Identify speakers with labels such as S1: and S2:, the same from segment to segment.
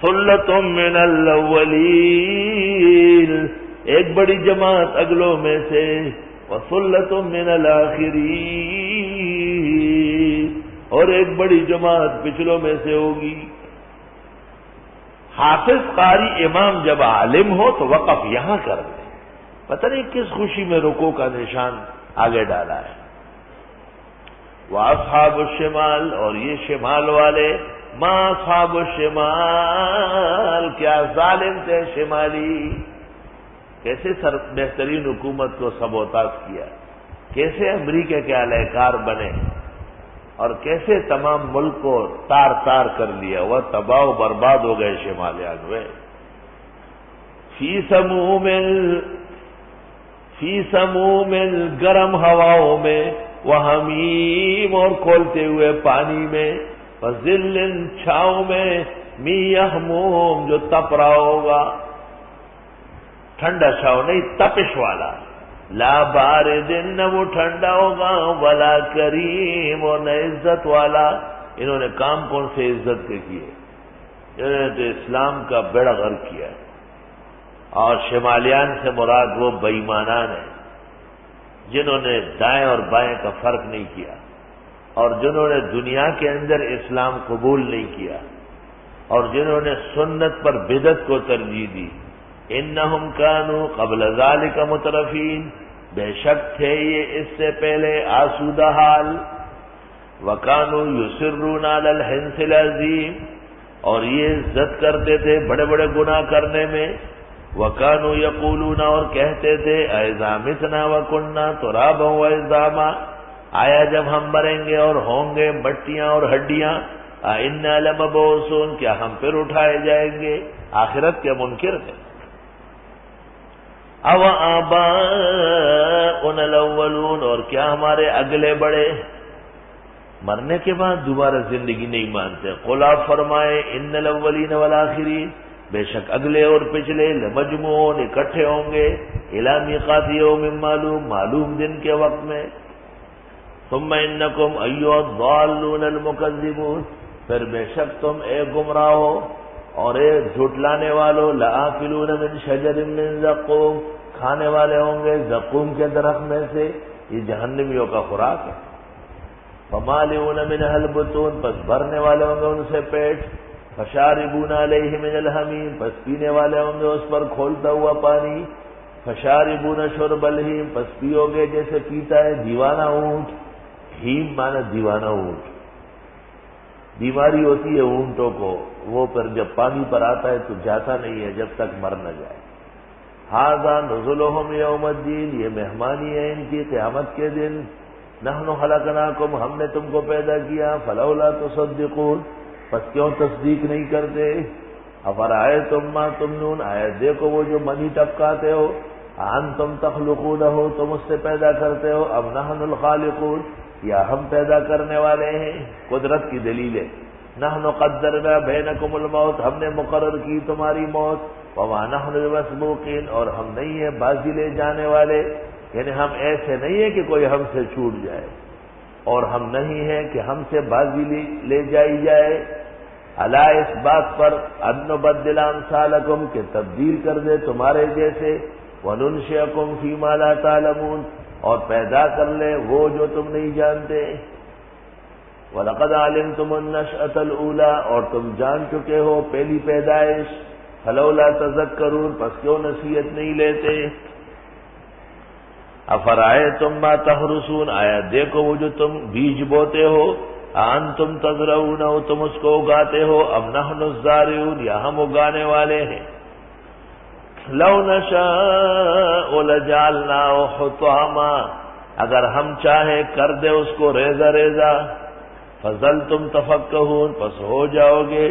S1: ثلۃ من الاولین، ایک بڑی جماعت اگلوں میں سے، وثلۃ من الاخرین، اور ایک بڑی جماعت پچھلوں میں سے ہوگی۔ حافظ قاری امام جب عالم ہو تو وقف یہاں کر دے، پتہ نہیں کس خوشی میں رکوع کا نشان آگے ڈالا ہے۔ وَأَصْحَابُ الشِّمَالِ، اور یہ شمال والے، ما اصحاب الشمال، کیا ظالم تھے شمالی، کیسے بہترین حکومت کو سبوتاژ کیا، کیسے امریکہ کے اہلکار بنے، اور کیسے تمام ملک کو تار تار کر لیا، وہ تباہ و برباد ہو گئے شمالیان ہوئے۔ فی سموم گرم ہواؤں میں، وحمیم، اور کھولتے ہوئے پانی میں، وظل، چھاؤں میں، می یحموم، جو تپ رہا ہوگا، ٹھنڈا چھاؤں نہیں، تپش والا، لا بارد، نہ وہ ٹھنڈا ہوگا، ولا کریم، اور نہ عزت والا۔ انہوں نے کام کون سے عزت کے کیے؟ انہوں نے تو اسلام کا بیڑا غرق کیا، اور شمالیان سے مراد وہ بے ایمانان ہیں جنہوں نے دائیں اور بائیں کا فرق نہیں کیا، اور جنہوں نے دنیا کے اندر اسلام قبول نہیں کیا، اور جنہوں نے سنت پر بدعت کو ترجیح دی۔ انہم کانوا قبل ذالک مترفین، بے شک تھے یہ اس سے پہلے آسودہ حال، وکانوا یصرون علی الحنث العظیم، اور یہ ضد کرتے تھے بڑے بڑے گناہ کرنے میں، وَكَانُوا يَقُولُونَ، اور کہتے تھے اَإِذَا مِتْنَا وَكُنَّا تُرَابًا وَعِظَامًا، آیا جب ہم مریں گے اور ہوں گے مٹیاں اور ہڈیاں، أَإِنَّا لَمَبْعُوثُونَ، کیا ہم پھر اٹھائے جائیں گے؟ آخرت کے منکر تھے۔ أَوَآبَاؤُنَا الْأَوَّلُونَ، اور کیا ہمارے اگلے بڑے مرنے کے بعد دوبارہ زندگی نہیں مانتے؟ قُلْ، آپ فرمائے، إِنَّ الْأَوَّلِينَ وَالْآخِرِينَ، بے شک اگلے اور پچھلے، لمجموعون، اکٹھے ہوں گے، الی میقات یوم معلوم، معلوم دن کے وقت میں۔ ثم انکم ایھا الضالون المکذبون، پھر بے شک تم اے گمراہ ہو اور اے جھٹلانے والو، لآکلون من شجر من زقوم، کھانے والے ہوں گے زقوم کے درخت میں سے، یہ جہنمیوں کا خوراک ہے۔ فمالئون منها البطون، پس بھرنے والے ہوں گے ان سے پیٹ، فشاربون علیہ من الحمیم، پس پینے والے ہوں گے اس پر کھولتا ہوا پانی، فشاربون شرب الہیم، پس پیو گے جیسے پیتا ہے دیوانہ اونٹ، ہیم مانا دیوانہ اونٹ، بیماری ہوتی ہے اونٹوں کو، وہ پھر جب پانی پر آتا ہے تو جاتا نہیں ہے جب تک مر نہ جائے۔ ھذا نزلھم یوم الدین، یہ مہمانی ہے ان کی قیامت کے دن۔ نحن خلقناکم، ہم نے تم کو پیدا کیا، فلولا تصدقون، پس کیوں تصدیق نہیں کرتے؟ افرأیتم ما تمنون، آیا دیکھو وہ جو منی ٹپکاتے ہو، انتم تخلقونہ، تم اس سے پیدا کرتے ہو، ام نحن الخالقون، یا ہم پیدا کرنے والے ہیں؟ قدرت کی دلیل ہے۔ نحن قدرنا بینکم الموت، ہم نے مقرر کی تمہاری موت، وما نحن بمسبوقین، اور ہم نہیں ہیں بازی لے جانے والے، یعنی ہم ایسے نہیں ہیں کہ کوئی ہم سے چھوٹ جائے، اور ہم نہیں ہیں کہ ہم سے بازی لے جائی جائے۔ الا، اس بات پر، ان نبدل امثالکم، کہ تبدیل کر دے تمہارے جیسے، وننشئکم فیما لا تعلمون، اور پیدا کر لے وہ جو تم نہیں جانتے۔ وَلَقَدْ عَلِمْتُمُ النَّشْأَةَ الْأُولَىٰ، اور تم جان چکے ہو پہلی پیدائش، فَلَوْلَا تَذَكَّرُونَ، پس کیوں نصیحت نہیں لیتے؟ افرأیتم ما تحرثون، آیا دیکھو وہ جو تم بیج بوتے ہو، انتم تزرعون، تم اس کو اگاتے ہو، ام نحن الزارعون، یا ہم اگانے والے ہیں۔ لو نشاء لجعلناه حطاما، اگر ہم چاہیں کر دے اس کو ریزہ ریزہ، فظلتم تفکہون، پس ہو جاؤ گے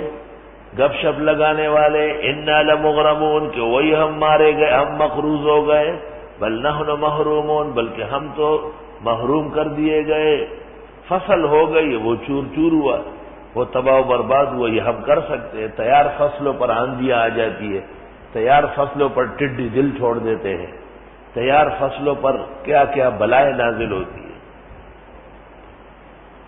S1: گپ شپ لگانے والے، انا لمغرمون، کہ وہی ہم مارے گئے، ہم مقروض ہو گئے، بل نحن محرومون، بلکہ ہم تو محروم کر دیے گئے، فصل ہو گئی وہ چور چور ہوا، وہ تباہ و برباد ہوا، یہ ہم کر سکتے ہیں؟ تیار فصلوں پر آندیاں آ جاتی ہے، تیار فصلوں پر ٹڈی دل چھوڑ دیتے ہیں، تیار فصلوں پر کیا کیا بلائیں نازل ہوتی ہے۔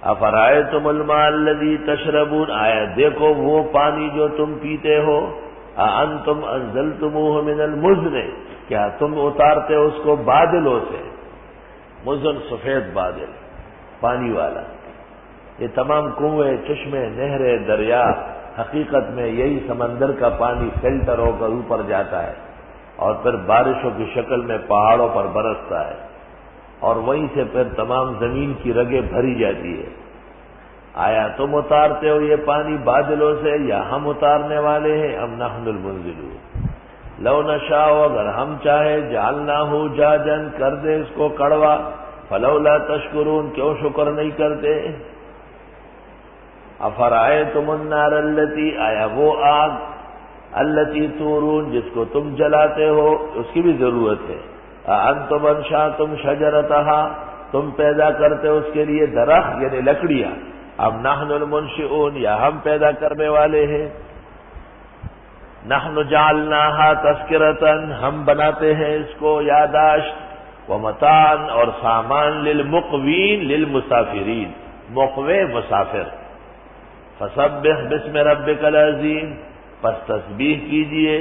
S1: افرائیتم الماء الذی تشربون، آیا دیکھو وہ پانی جو تم پیتے ہو، اانتم انزلتموہ من المزن، کیا تم اتارتے اس کو بادلوں سے؟ مزن سفید بادل پانی والا۔ یہ تمام کنویں، چشمے، نہریں، دریا حقیقت میں یہی سمندر کا پانی فلٹر ہو کر اوپر جاتا ہے اور پھر بارشوں کی شکل میں پہاڑوں پر برستا ہے، اور وہیں سے پھر تمام زمین کی رگیں بھری جاتی ہے۔ آیا تم اتارتے ہو یہ پانی بادلوں سے یا ہم اتارنے والے ہیں؟ ام نحن المنزلون۔ لو نشاء، اگر ہم چاہے، جعلناہ جاجن، کر دے اس کو کڑوا، فلولا تشکرون، کیوں شکر نہیں کرتے؟ افرائیتم النار التی، آیا وہ آگ، التی تورون، جس کو تم جلاتے ہو، اس کی بھی ضرورت ہے۔ انتم انشأتم شجرتہا، تم پیدا کرتے ہو اس کے لیے درخت یعنی لکڑیاں، اب نحن المنشئون، یا ہم پیدا کرنے والے ہیں؟ نحن جعلناہا تذکرۃ، ہم بناتے ہیں اس کو یاداشت، ومتاعا، اور سامان، للمقوین، للمسافرین، مقوی مسافر۔ فسبح باسم ربک العظیم، پس تسبیح کیجئے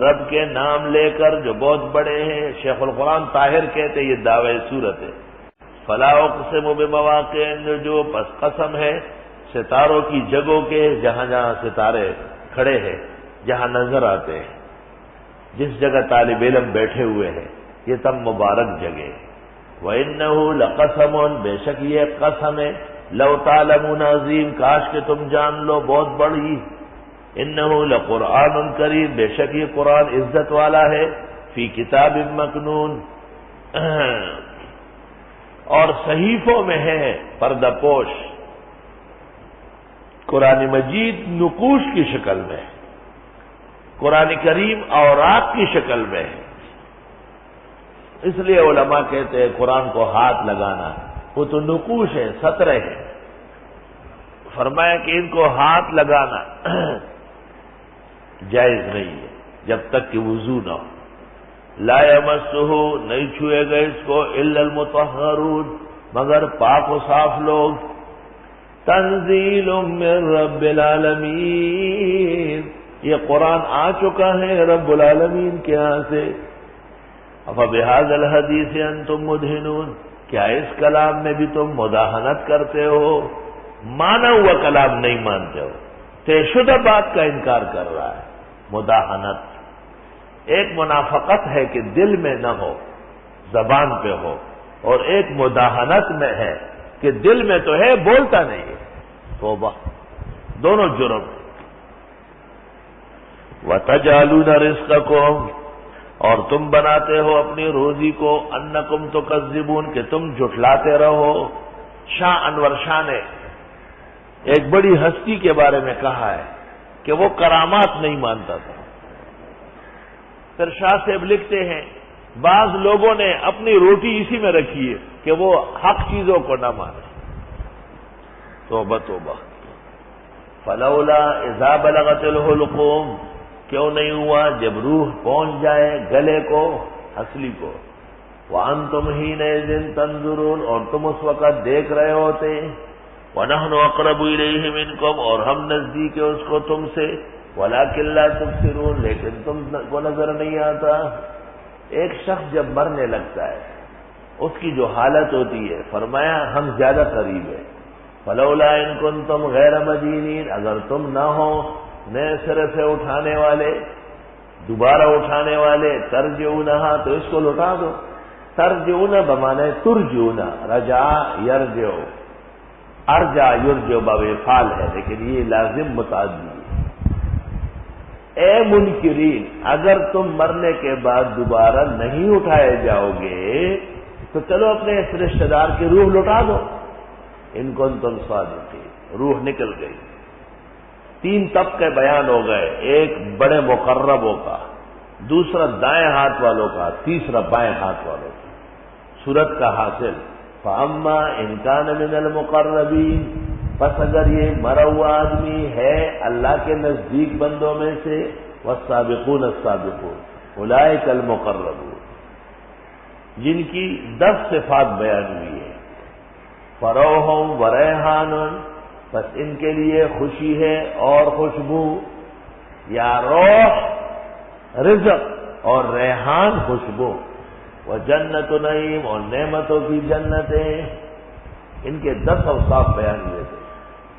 S1: رب کے نام لے کر جو بہت بڑے ہیں۔ شیخ القرآن طاہر کہتے یہ دعوی صورت ہے۔ فلا اقسم بمواقع النجوم، پس قسم ہے ستاروں کی جگہوں کے، جہاں جہاں ستارے کھڑے ہیں، جہاں نظر آتے ہیں، جس جگہ طالب علم بیٹھے ہوئے ہیں، یہ تم مبارک جگہ۔ وَإِنَّهُ لَقَسَمٌ، بے شک یہ قسم ہے، لو تعلمون عظیم، کاش کہ تم جان لو بہت بڑی۔ انه لقرآن کریم، بے شک یہ قرآن عزت والا ہے، فی کتاب مکنون، اور صحیفوں میں ہے پردہ پوش۔ قرآن مجید نقوش کی شکل میں ہے، قرآن کریم اوراق کی شکل میں ہے۔ اس لیے علماء کہتے ہیں قرآن کو ہاتھ لگانا، وہ تو نقوش ہے، سطریں ہیں، فرمایا کہ ان کو ہاتھ لگانا جائز نہیں ہے جب تک کہ وضو نہ ہو۔ لا یمسہ، نہیں چھوئے گا اس کو، الا المطہرون، مگر پاک و صاف لوگ۔ تنزیل من رب العالمین، یہ قرآن آ چکا ہے رب العالمین کے ہاں سے۔ افبہذا الحدیث انتم مدہنون، کیا اس کلام میں بھی تم مداہنت کرتے ہو؟ مانا ہوا کلام نہیں مانتے ہو، طے شدہ بات کا انکار کر رہا ہے۔ مداہنت ایک منافقت ہے کہ دل میں نہ ہو، زبان پہ ہو، اور ایک مداہنت میں ہے کہ دل میں تو ہے، بولتا نہیں ہے۔ توبہ، دونوں جرم۔ وَتَجْعَلُونَ رِزْقَكُمْ، اور تم بناتے ہو اپنی روزی کو، انکم تکذبون، کہ تم جھٹلاتے رہو۔ شاہ انور شاہ نے ایک بڑی ہستی کے بارے میں کہا ہے کہ وہ کرامات نہیں مانتا تھا۔ پھر شاہ صاحب لکھتے ہیں بعض لوگوں نے اپنی روٹی اسی میں رکھی ہے کہ وہ حق چیزوں کو نہ مانے۔ توبہ توبہ۔ فلولا اذا بلغت الحلقوم، کیوں نہیں ہوا جب روح پہنچ جائے گلے کو، ہنسلی کو۔ وانتم حینئذ تنظرون، اور تم اس وقت دیکھ رہے ہوتے۔ وَنَحْنُ أَقْرَبُ إِلَيْهِ مِنْكُمْ، اور ہم نزدیک ہے اس کو تم سے۔ وَلَكِنْ لَا تُبْصِرُونَ، لیکن تم کو نظر نہیں آتا۔ ایک شخص جب مرنے لگتا ہے اس کی جو حالت ہوتی ہے، فرمایا ہم زیادہ قریب ہیں۔ فَلَوْلَا إِن كُنتُمْ غَيْرَ مَدِينِينَ، اگر تم نہ ہو نئے سرے سے اٹھانے والے، دوبارہ اٹھانے والے، ترجعونہا، تو اس کو لوٹا دو۔ ترجعون بمعنی ترجعون، رجع یرجع، ارجع یرجع باب فعل ہے، لیکن یہ لازم متعدی ہے۔ اے منکرین، اگر تم مرنے کے بعد دوبارہ نہیں اٹھائے جاؤ گے تو چلو اپنے اس رشتہ دار کی روح لوٹا دو۔ ان کنتم صادقین، روح نکل گئی۔ تین طبقے بیان ہو گئے، ایک بڑے مقربوں کا، دوسرا دائیں ہاتھ والوں کا، تیسرا بائیں ہاتھ والوں کا۔ سورت کا حاصل فَأَمَّا إِن كَانَ مِنَ الْمُقَرَّبِينَ، پس اگر یہ مرا ہوا آدمی ہے اللہ کے نزدیک بندوں میں سے، وَالسَّابِقُونَ السَّابِقُونَ أُولَئِكَ الْمُقَرَّبُونَ، جن کی 10 صفات بیان ہوئی ہے۔ فروح وریحان، بس ان کے لیے خوشی ہے اور خوشبو، یا روح رزق اور ریحان خوشبو، وجنت نعیم اور نعمتوں کی جنتیں، ان کے 10 اوصاف بیان ہوئے تھے۔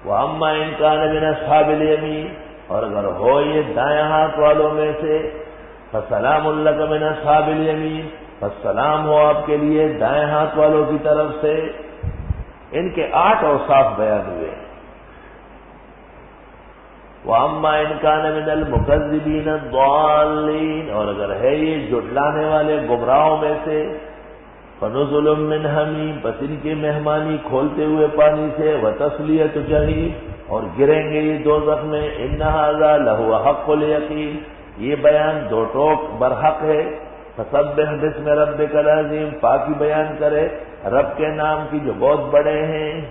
S1: وَأَمَّا إِن كَانَ مِنْ أَصْحَابِ الْيَمِينِ، اور اگر ہو یہ دائیں ہاتھ والوں میں سے، فَسَلَامٌ لَكَ مِنْ أَصْحَابِ الْيَمِينِ، پس سلام ہو آپ کے لیے دائیں ہاتھ والوں کی طرف سے۔ ان کے 8 اوصاف بیان ہوئے۔ وَأَمَّا إِن كَانَ مِنَ الْمُكَذِّبِينَ الضَّالِّينَ، اور اگر ہے یہ جھٹلانے والے گمراہوں میں سے، فَنُزُلٌ مِّنْ حَمِيمٍ، بس ان کی مہمانی کھولتے ہوئے پانی سے، وَتَصْلِيَةُ جَحِيمٍ، اور گریں گے یہ دوزخ میں۔ إِنَّ هَذَا لَهُوَ حَقُّ الْيَقِينِ، یہ بیان دو ٹوک برحق ہے۔ فَسَبِّحْ بِاسْمِ رَبِّكَ الْعَظِيمِ، پاکی بیان کرے رب کے نام کی جو بہت بڑے ہیں۔